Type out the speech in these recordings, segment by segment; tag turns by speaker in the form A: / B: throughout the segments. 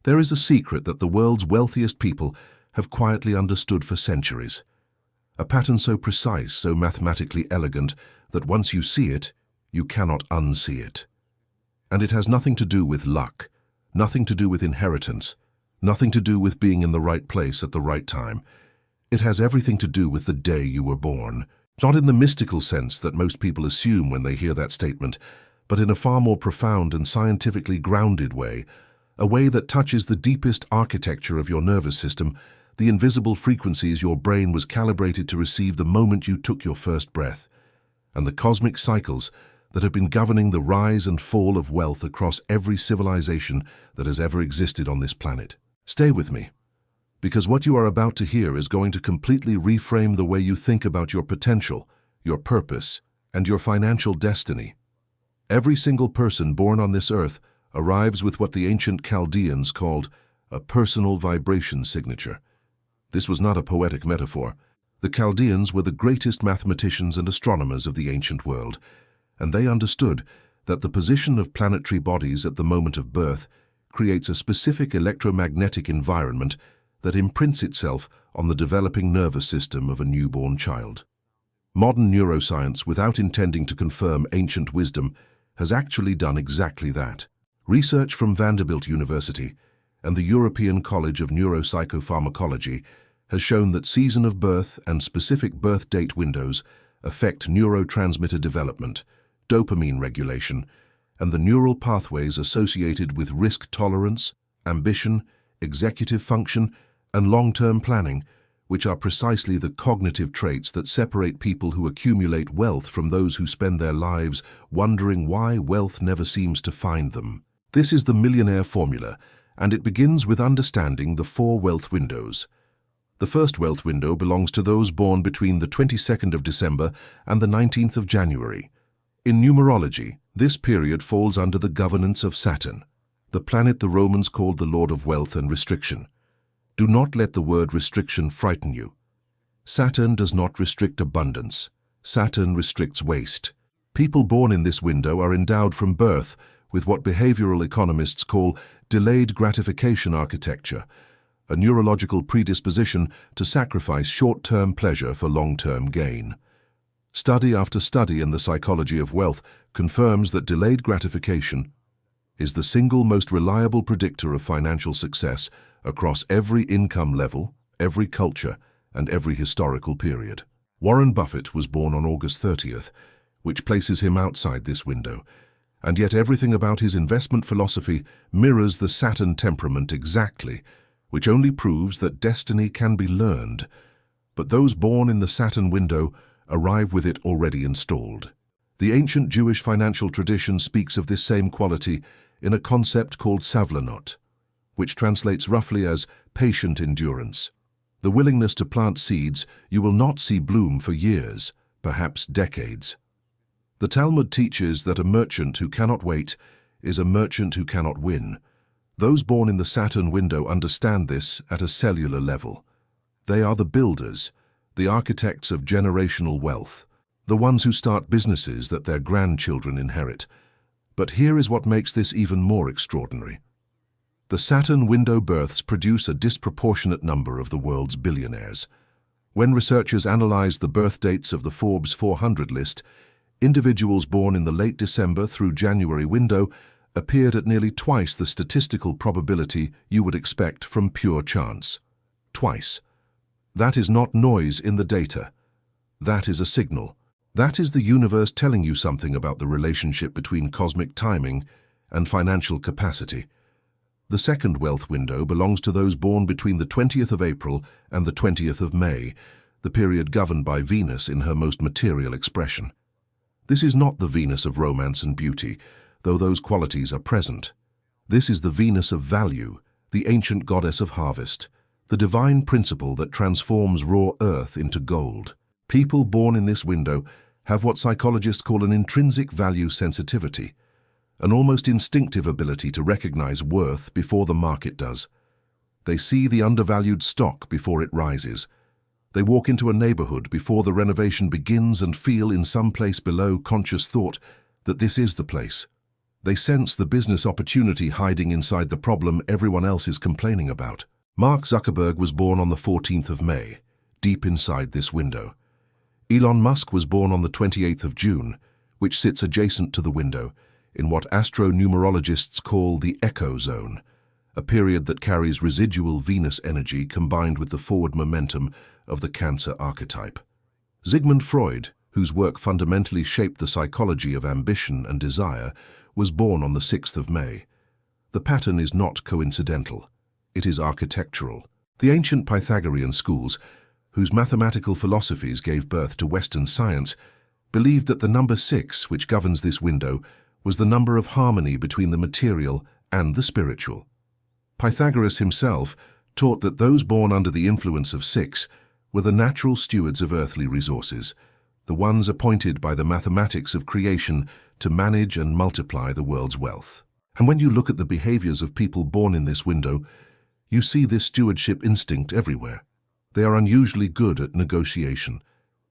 A: There is a secret that the world's wealthiest people have quietly understood for centuries. A pattern so precise, so mathematically elegant, that once you see it, you cannot unsee it. And it has nothing to do with luck, nothing to do with inheritance, nothing to do with being in the right place at the right time. It has everything to do with the day you were born. Not in the mystical sense that most people assume when they hear that statement, but in a far more profound and scientifically grounded way, a way that touches the deepest architecture of your nervous system, the invisible frequencies your brain was calibrated to receive the moment you took your first breath, and the cosmic cycles that have been governing the rise and fall of wealth across every civilization that has ever existed on this planet. Stay with me, because what you are about to hear is going to completely reframe the way you think about your potential, your purpose, and your financial destiny. Every single person born on this earth arrives with what the ancient Chaldeans called a personal vibration signature. This was not a poetic metaphor. The Chaldeans were the greatest mathematicians and astronomers of the ancient world, and they understood that the position of planetary bodies at the moment of birth creates a specific electromagnetic environment that imprints itself on the developing nervous system of a newborn child. Modern neuroscience, without intending to confirm ancient wisdom, has actually done exactly that. Research from Vanderbilt University and the European College of Neuropsychopharmacology has shown that season of birth and specific birth date windows affect neurotransmitter development, dopamine regulation, and the neural pathways associated with risk tolerance, ambition, executive function, and long-term planning, which are precisely the cognitive traits that separate people who accumulate wealth from those who spend their lives wondering why wealth never seems to find them. This is the Millionaire formula, and it begins with understanding the 4 wealth windows. The first wealth window belongs to those born between the 22nd of December and the 19th of January. In numerology, this period falls under the governance of Saturn, the planet the Romans called the Lord of Wealth and Restriction. Do not let the word restriction frighten you. Saturn does not restrict abundance. Saturn restricts waste. People born in this window are endowed from birth with what behavioral economists call delayed gratification architecture, a neurological predisposition to sacrifice short-term pleasure for long-term gain. Study after study in the psychology of wealth confirms that delayed gratification is the single most reliable predictor of financial success across every income level, every culture, and every historical period. Warren Buffett was born on August 30th, which places him outside this window, and yet everything about his investment philosophy mirrors the Saturn temperament exactly, which only proves that destiny can be learned. But those born in the Saturn window arrive with it already installed. The ancient Jewish financial tradition speaks of this same quality in a concept called savlanot, which translates roughly as patient endurance. The willingness to plant seeds you will not see bloom for years, perhaps decades. The Talmud teaches that a merchant who cannot wait is a merchant who cannot win. Those born in the Saturn window understand this at a cellular level. They are the builders, the architects of generational wealth, the ones who start businesses that their grandchildren inherit. But here is what makes this even more extraordinary. The Saturn window births produce a disproportionate number of the world's billionaires. When researchers analyzed the birth dates of the Forbes 400 list, individuals born in the late December through January window appeared at nearly twice the statistical probability you would expect from pure chance. Twice. That is not noise in the data. That is a signal. That is the universe telling you something about the relationship between cosmic timing and financial capacity. The second wealth window belongs to those born between the 20th of April and the 20th of May, the period governed by Venus in her most material expression. This is not the Venus of romance and beauty, though those qualities are present. This is the Venus of value, the ancient goddess of harvest, the divine principle that transforms raw earth into gold. People born in this window have what psychologists call an intrinsic value sensitivity, an almost instinctive ability to recognize worth before the market does. They see the undervalued stock before it rises. They walk into a neighborhood before the renovation begins and feel in some place below conscious thought that this is the place. They sense the business opportunity hiding inside the problem everyone else is complaining about. Mark Zuckerberg was born on the 14th of May, deep inside this window. Elon Musk was born on the 28th of June, which sits adjacent to the window, in what astronumerologists call the echo zone, a period that carries residual Venus energy combined with the forward momentum of the Cancer archetype. Sigmund Freud, whose work fundamentally shaped the psychology of ambition and desire, was born on the 6th of May. The pattern is not coincidental. It is architectural. The ancient Pythagorean schools, whose mathematical philosophies gave birth to Western science, believed that the number 6, which governs this window, was the number of harmony between the material and the spiritual. Pythagoras himself taught that those born under the influence of 6 were the natural stewards of earthly resources, the ones appointed by the mathematics of creation to manage and multiply the world's wealth. And when you look at the behaviors of people born in this window, you see this stewardship instinct everywhere. They are unusually good at negotiation.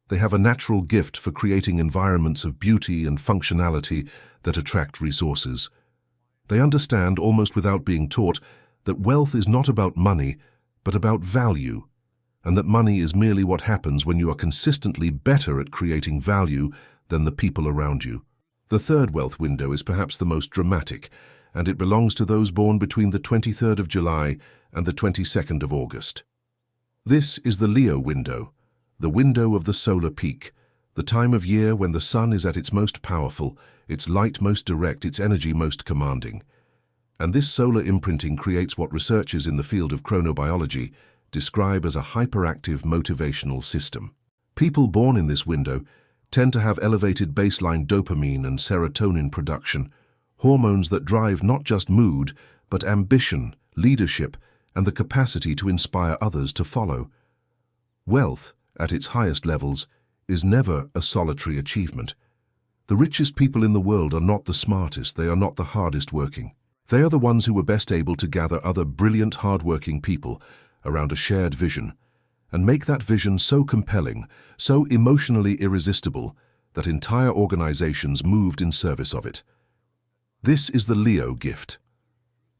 A: They have a natural gift for creating environments of beauty and functionality that attract resources. They understand, almost without being taught, that wealth is not about money, but about value, and that money is merely what happens when you are consistently better at creating value than the people around you. The third wealth window is perhaps the most dramatic, and it belongs to those born between the 23rd of July and the 22nd of August. This is the Leo window, the window of the solar peak, the time of year when the sun is at its most powerful, its light most direct, its energy most commanding. And this solar imprinting creates what researchers in the field of chronobiology describe as a hyperactive motivational system. People born in this window tend to have elevated baseline dopamine and serotonin production, hormones that drive not just mood, but ambition, leadership, and the capacity to inspire others to follow. Wealth, at its highest levels, is never a solitary achievement. The richest people in the world are not the smartest, they are not the hardest working. They are the ones who are best able to gather other brilliant, hard-working people around a shared vision, and make that vision so compelling, so emotionally irresistible, that entire organizations moved in service of it. This is the Leo gift.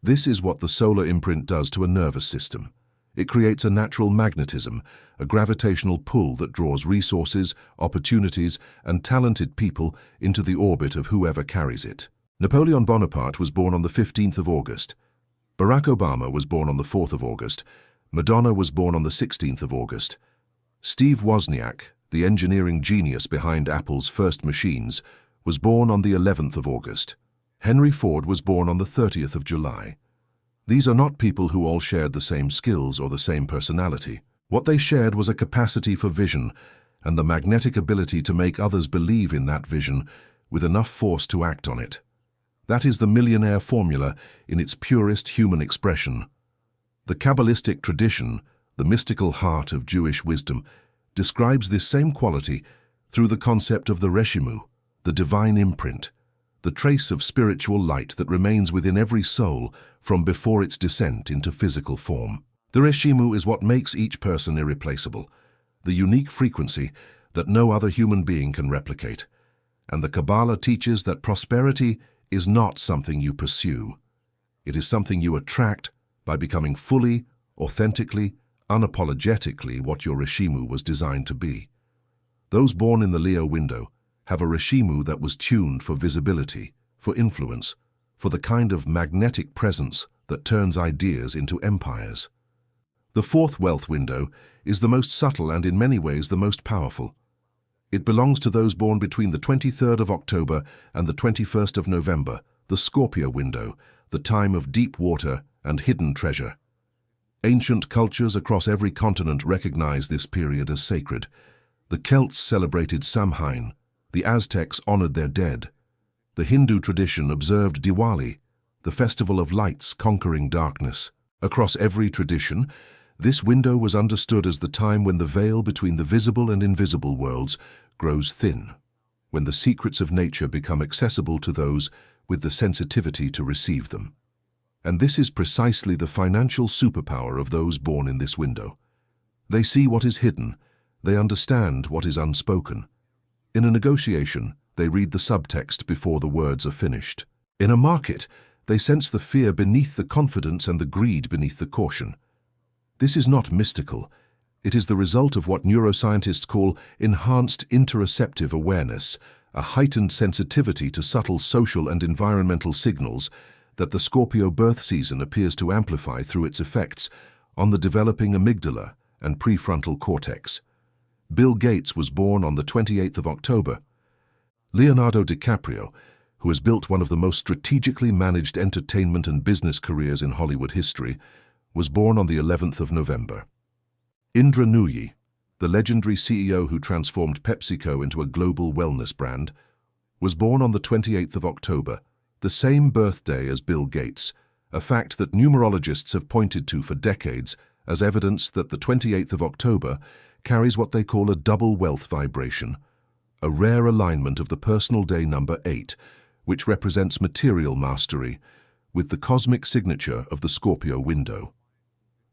A: This is what the solar imprint does to a nervous system. It creates a natural magnetism, a gravitational pull that draws resources, opportunities, and talented people into the orbit of whoever carries it. Napoleon Bonaparte was born on the 15th of August. Barack Obama was born on the 4th of August. Madonna was born on the 16th of August. Steve Wozniak, the engineering genius behind Apple's first machines, was born on the 11th of August. Henry Ford was born on the 30th of July. These are not people who all shared the same skills or the same personality. What they shared was a capacity for vision and the magnetic ability to make others believe in that vision with enough force to act on it. That is the millionaire formula in its purest human expression. The Kabbalistic tradition, the mystical heart of Jewish wisdom, describes this same quality through the concept of the reshimu, the divine imprint, the trace of spiritual light that remains within every soul from before its descent into physical form. The reshimu is what makes each person irreplaceable, the unique frequency that no other human being can replicate. And the Kabbalah teaches that prosperity is not something you pursue. It is something you attract by becoming fully, authentically, unapologetically what your reshimu was designed to be. Those born in the Leo window have a reshimu that was tuned for visibility, for influence, for the kind of magnetic presence that turns ideas into empires. The fourth wealth window is the most subtle and in many ways the most powerful. It belongs to those born between the 23rd of October and the 21st of November, the Scorpio window, the time of deep water and hidden treasure. Ancient cultures across every continent recognize this period as sacred. The Celts celebrated Samhain, the Aztecs honored their dead. The Hindu tradition observed Diwali, the festival of lights conquering darkness. Across every tradition, this window was understood as the time when the veil between the visible and invisible worlds grows thin, when the secrets of nature become accessible to those with the sensitivity to receive them. And this is precisely the financial superpower of those born in this window. They see what is hidden, they understand what is unspoken. In a negotiation, they read the subtext before the words are finished. In a market, they sense the fear beneath the confidence and the greed beneath the caution. This is not mystical. It is the result of what neuroscientists call enhanced interoceptive awareness, a heightened sensitivity to subtle social and environmental signals that the Scorpio birth season appears to amplify through its effects on the developing amygdala and prefrontal cortex. Bill Gates was born on the 28th of October. Leonardo DiCaprio, who has built one of the most strategically managed entertainment and business careers in Hollywood history, was born on the 11th of November. Indra Nooyi, the legendary CEO who transformed PepsiCo into a global wellness brand, was born on the 28th of October, the same birthday as Bill Gates, a fact that numerologists have pointed to for decades as evidence that the 28th of October carries what they call a double wealth vibration, a rare alignment of the personal day number 8, which represents material mastery, with the cosmic signature of the Scorpio window.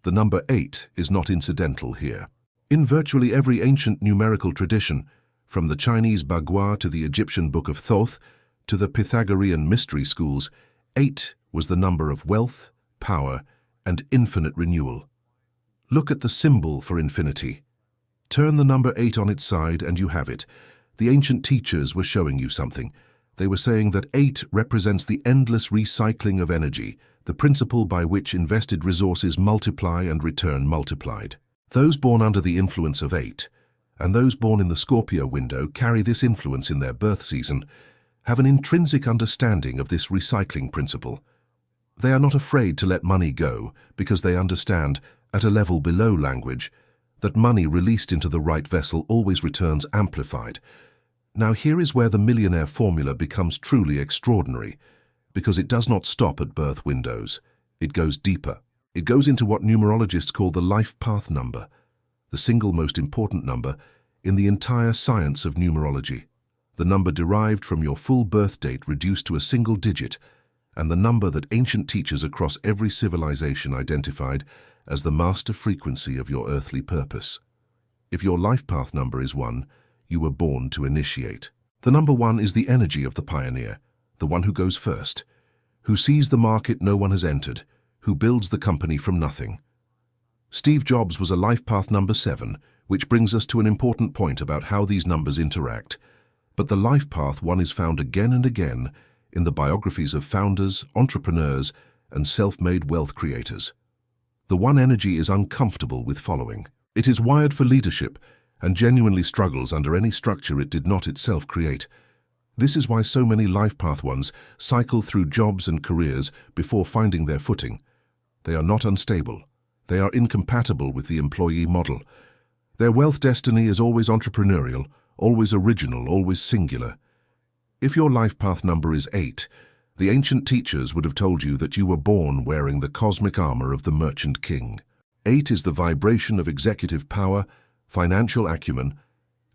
A: The number 8 is not incidental here. In virtually every ancient numerical tradition, from the Chinese Bagua to the Egyptian Book of Thoth to the Pythagorean mystery schools, 8 was the number of wealth, power, and infinite renewal. Look at the symbol for infinity. Turn the number 8 on its side and you have it. The ancient teachers were showing you something. They were saying that 8 represents the endless recycling of energy, the principle by which invested resources multiply and return multiplied. Those born under the influence of 8, and those born in the Scorpio window carry this influence in their birth season, have an intrinsic understanding of this recycling principle. They are not afraid to let money go because they understand, at a level below language, that money released into the right vessel always returns amplified. Now here is where the millionaire formula becomes truly extraordinary, because it does not stop at birth windows. It goes deeper. It goes into what numerologists call the life path number, the single most important number in the entire science of numerology, the number derived from your full birth date reduced to a single digit, and the number that ancient teachers across every civilization identified as the master frequency of your earthly purpose. If your life path number is 1, you were born to initiate. The number 1 is the energy of the pioneer, the one who goes first, who sees the market no one has entered, who builds the company from nothing. Steve Jobs was a life path number 7, which brings us to an important point about how these numbers interact. But the life path 1 is found again and again in the biographies of founders, entrepreneurs, and self-made wealth creators. The 1 energy is uncomfortable with following. It is wired for leadership and genuinely struggles under any structure it did not itself create. This is why so many life path 1s cycle through jobs and careers before finding their footing. They are not unstable. They are incompatible with the employee model. Their wealth destiny is always entrepreneurial, always original, always singular. If your life path number is 8, the ancient teachers would have told you that you were born wearing the cosmic armor of the merchant king. 8 is the vibration of executive power, financial acumen,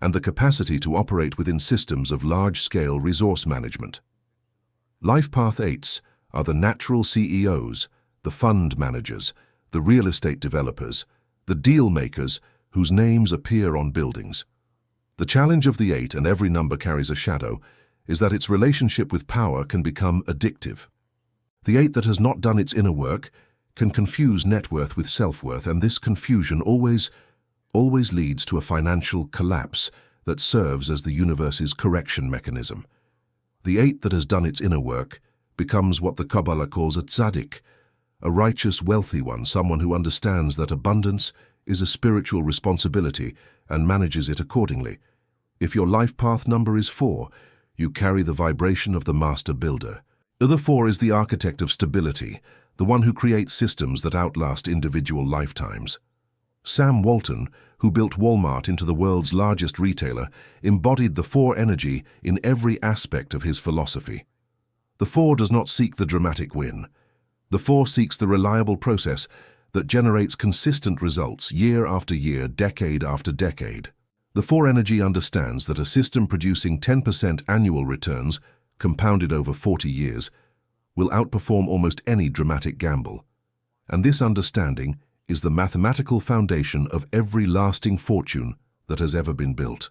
A: and the capacity to operate within systems of large-scale resource management. Life Path 8s are the natural CEOs, the fund managers, the real estate developers, the deal makers whose names appear on buildings. The challenge of the 8, and every number carries a shadow, is that its relationship with power can become addictive. The 8 that has not done its inner work can confuse net worth with self-worth, and this confusion always leads to a financial collapse that serves as the universe's correction mechanism. The 8 that has done its inner work becomes what the Kabbalah calls a tzaddik, a righteous, wealthy one, someone who understands that abundance is a spiritual responsibility and manages it accordingly. If your life path number is 4, you carry the vibration of the master builder. The 4 is the architect of stability, the one who creates systems that outlast individual lifetimes. Sam Walton, who built Walmart into the world's largest retailer, embodied the 4 energy in every aspect of his philosophy. The 4 does not seek the dramatic win. The 4 seeks the reliable process that generates consistent results year after year, decade after decade. The 4 energy understands that a system producing 10% annual returns, compounded over 40 years, will outperform almost any dramatic gamble. And this understanding is the mathematical foundation of every lasting fortune that has ever been built.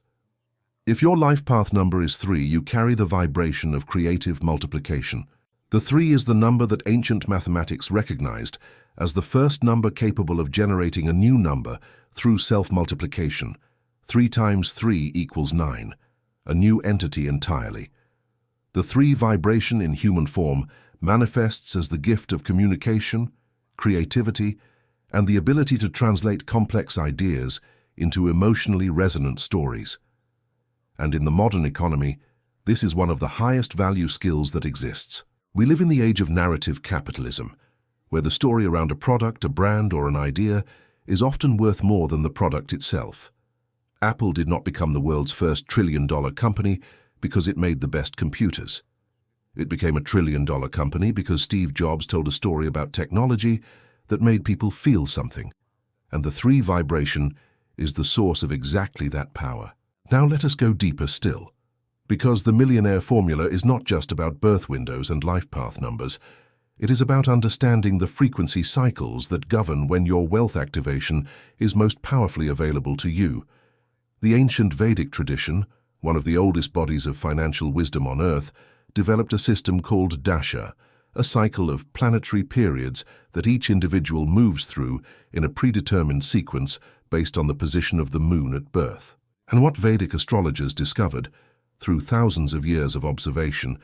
A: If your life path number is 3, you carry the vibration of creative multiplication, The 3 is the number that ancient mathematics recognized as the first number capable of generating a new number through self-multiplication. 3 times 3 equals 9, a new entity entirely. The 3 vibration in human form manifests as the gift of communication, creativity, and the ability to translate complex ideas into emotionally resonant stories. And in the modern economy, this is one of the highest value skills that exists. We live in the age of narrative capitalism, where the story around a product, a brand, or an idea is often worth more than the product itself. Apple did not become the world's first trillion-dollar company because it made the best computers. It became a trillion-dollar company because Steve Jobs told a story about technology that made people feel something. And the 3 vibration is the source of exactly that power. Now let us go deeper still. Because the Millionaire formula is not just about birth windows and life path numbers. It is about understanding the frequency cycles that govern when your wealth activation is most powerfully available to you. The ancient Vedic tradition, one of the oldest bodies of financial wisdom on Earth, developed a system called dasha, a cycle of planetary periods that each individual moves through in a predetermined sequence based on the position of the moon at birth. And what Vedic astrologers discovered, through thousands of years of observation,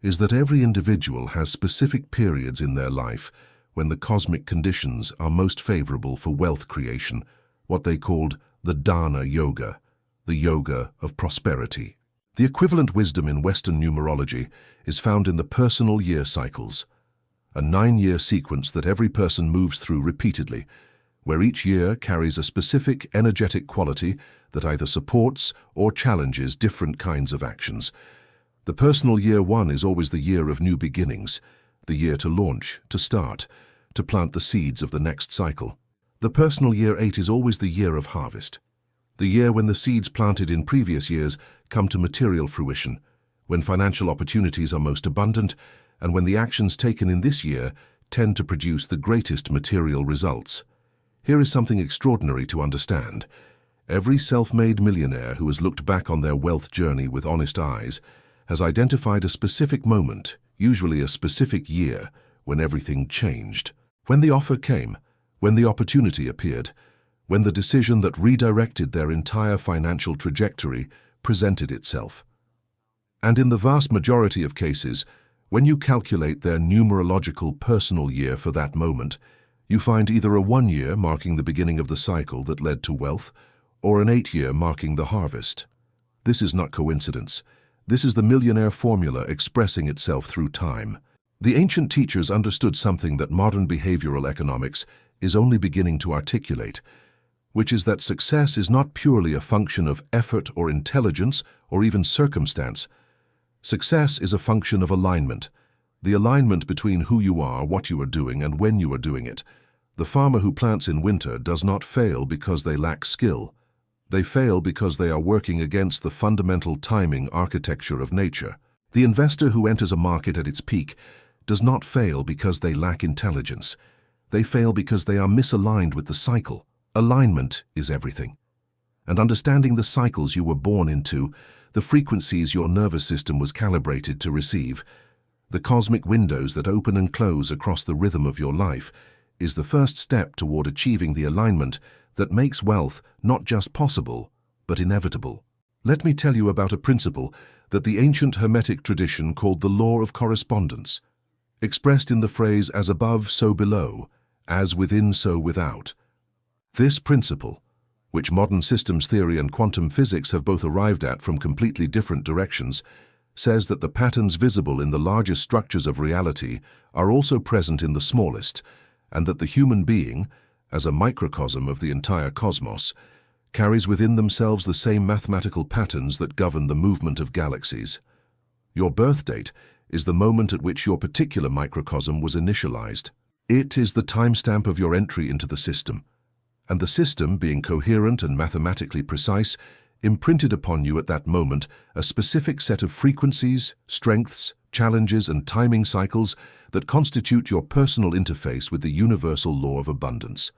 A: is that every individual has specific periods in their life when the cosmic conditions are most favorable for wealth creation, what they called the dana yoga, the yoga of prosperity. The equivalent wisdom in Western numerology is found in the personal year cycles, a 9-year sequence that every person moves through repeatedly, where each year carries a specific energetic quality that either supports or challenges different kinds of actions. The personal year 1 is always the year of new beginnings, the year to launch, to start, to plant the seeds of the next cycle. The personal year 8 is always the year of harvest, the year when the seeds planted in previous years come to material fruition, when financial opportunities are most abundant, and when the actions taken in this year tend to produce the greatest material results. Here is something extraordinary to understand. Every self-made millionaire who has looked back on their wealth journey with honest eyes has identified a specific moment, usually a specific year, when everything changed. When the offer came, when the opportunity appeared, when the decision that redirected their entire financial trajectory presented itself. And in the vast majority of cases, when you calculate their numerological personal year for that moment, you find either a 1-year marking the beginning of the cycle that led to wealth, or an 8-year marking the harvest. This is not coincidence. This is the Millionaire formula expressing itself through time. The ancient teachers understood something that modern behavioral economics is only beginning to articulate, which is that success is not purely a function of effort or intelligence or even circumstance. Success is a function of alignment, the alignment between who you are, what you are doing, and when you are doing it. The farmer who plants in winter does not fail because they lack skill. They fail because they are working against the fundamental timing architecture of nature. The investor who enters a market at its peak does not fail because they lack intelligence. They fail because they are misaligned with the cycle. Alignment is everything. And understanding the cycles you were born into, the frequencies your nervous system was calibrated to receive, the cosmic windows that open and close across the rhythm of your life, is the first step toward achieving the alignment that makes wealth not just possible, but inevitable. Let me tell you about a principle that the ancient Hermetic tradition called the law of correspondence, expressed in the phrase "as above, so below, as within, so without." This principle, which modern systems theory and quantum physics have both arrived at from completely different directions, says that the patterns visible in the largest structures of reality are also present in the smallest, and that the human being, as a microcosm of the entire cosmos, carries within themselves the same mathematical patterns that govern the movement of galaxies. Your birth date is the moment at which your particular microcosm was initialized. It is the timestamp of your entry into the system, and the system, being coherent and mathematically precise, imprinted upon you at that moment a specific set of frequencies, strengths, challenges, and timing cycles that constitute your personal interface with the universal law of abundance.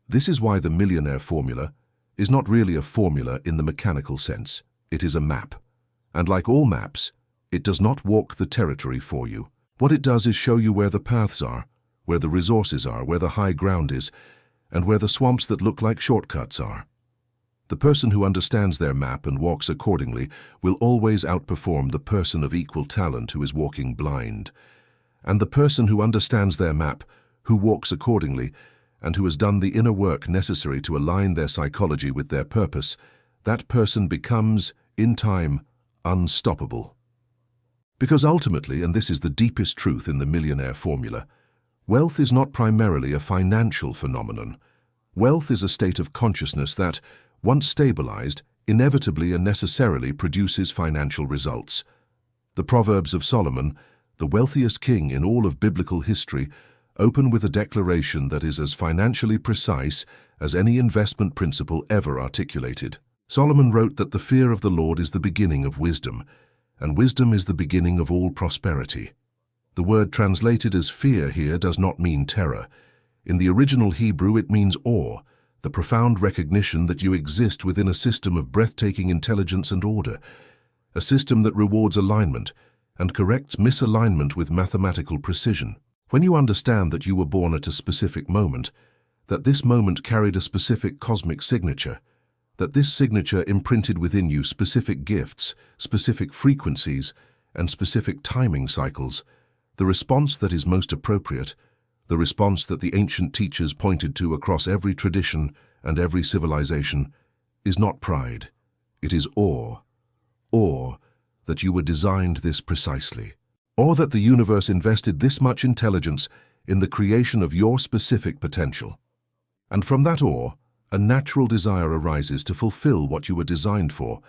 A: This is why the Millionaire formula is not really a formula in the mechanical sense. It is a map. And like all maps, it does not walk the territory for you. What it does is show you where the paths are, where the resources are, where the high ground is, and where the swamps that look like shortcuts are. The person who understands their map and walks accordingly will always outperform the person of equal talent who is walking blind. And the person who understands their map, who walks accordingly, and who has done the inner work necessary to align their psychology with their purpose, that person becomes, in time, unstoppable. Because ultimately, and this is the deepest truth in the millionaire formula, wealth is not primarily a financial phenomenon. Wealth is a state of consciousness that, once stabilized, inevitably and necessarily produces financial results. The Proverbs of Solomon, the wealthiest king in all of biblical history, open with a declaration that is as financially precise as any investment principle ever articulated. Solomon wrote that the fear of the Lord is the beginning of wisdom, and wisdom is the beginning of all prosperity. The word translated as fear here does not mean terror. In the original Hebrew, it means awe, the profound recognition that you exist within a system of breathtaking intelligence and order, a system that rewards alignment and corrects misalignment with mathematical precision. When you understand that you were born at a specific moment, that this moment carried a specific cosmic signature, that this signature imprinted within you specific gifts, specific frequencies, and specific timing cycles, the response that is most appropriate, the response that the ancient teachers pointed to across every tradition and every civilization, is not pride. It is awe. Awe that you were designed this precisely. Or that the universe invested this much intelligence in the creation of your specific potential. And from that awe, a natural desire arises to fulfill what you were designed for,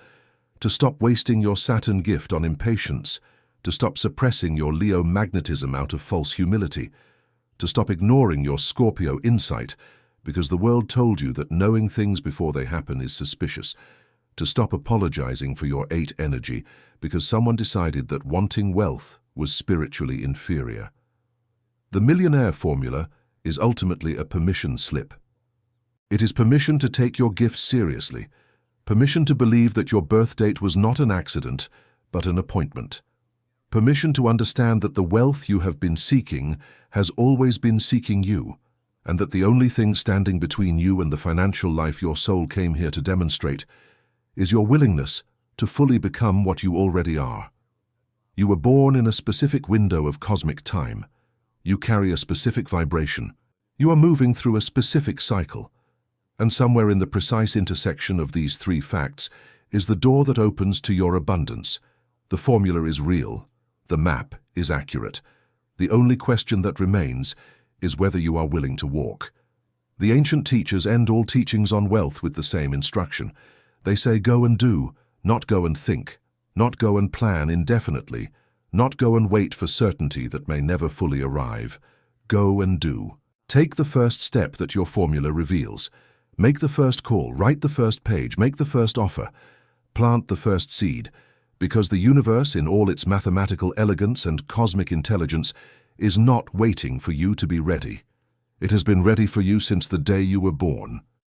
A: to stop wasting your Saturn gift on impatience, to stop suppressing your Leo magnetism out of false humility, to stop ignoring your Scorpio insight because the world told you that knowing things before they happen is suspicious, to stop apologizing for your 8 energy because someone decided that wanting wealth was spiritually inferior. The millionaire formula is ultimately a permission slip. It is permission to take your gifts seriously, permission to believe that your birth date was not an accident, but an appointment. Permission to understand that the wealth you have been seeking has always been seeking you, and that the only thing standing between you and the financial life your soul came here to demonstrate is your willingness to fully become what you already are. You were born in a specific window of cosmic time. You carry a specific vibration. You are moving through a specific cycle. And somewhere in the precise intersection of these 3 facts is the door that opens to your abundance. The formula is real. The map is accurate. The only question that remains is whether you are willing to walk. The ancient teachers end all teachings on wealth with the same instruction. They say go and do, not go and think, not go and plan indefinitely, not go and wait for certainty that may never fully arrive. Go and do. Take the first step that your formula reveals. Make the first call, write the first page, make the first offer, plant the first seed, because the universe, in all its mathematical elegance and cosmic intelligence, is not waiting for you to be ready. It has been ready for you since the day you were born.